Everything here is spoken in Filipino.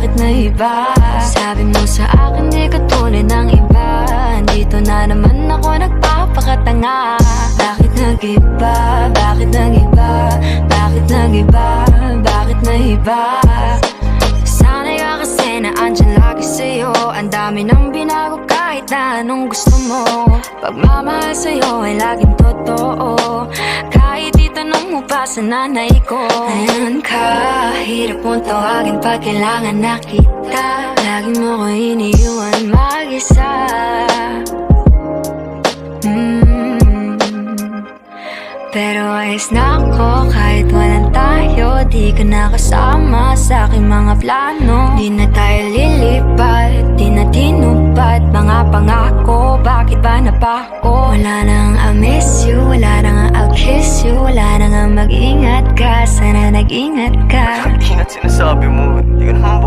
bakit na iba? Sabi mo sa akin di ka tunay ng iba. Dito na naman ako nagpapakatanga. Bakit nag-iba? Bakit nag-iba? Bakit nag-iba? Bakit na iba? Sanay ka kasi na andyan lagi sa'yo. Ang dami nang binago kahit na anong gusto mo. Pagmamahal sa'yo ay laging totoo. Kahit itanong mo pa sa nanay ko. Ayan ka, hirap mong tawagin pag kailangan na kita. Lagi mo ko iniiwan mag-isa. Pero ayos na ako kahit walang tayo. Di ka na kasama sa aking mga plano. Di na tayo lilipat, di na tinupad mga pangako. Bakit ba napako? Wala nang I miss you, wala nang I'll kiss you. Wala nang mag-ingat ka, sana nag-ingat ka. Ingat sinasabi mo, di ka naman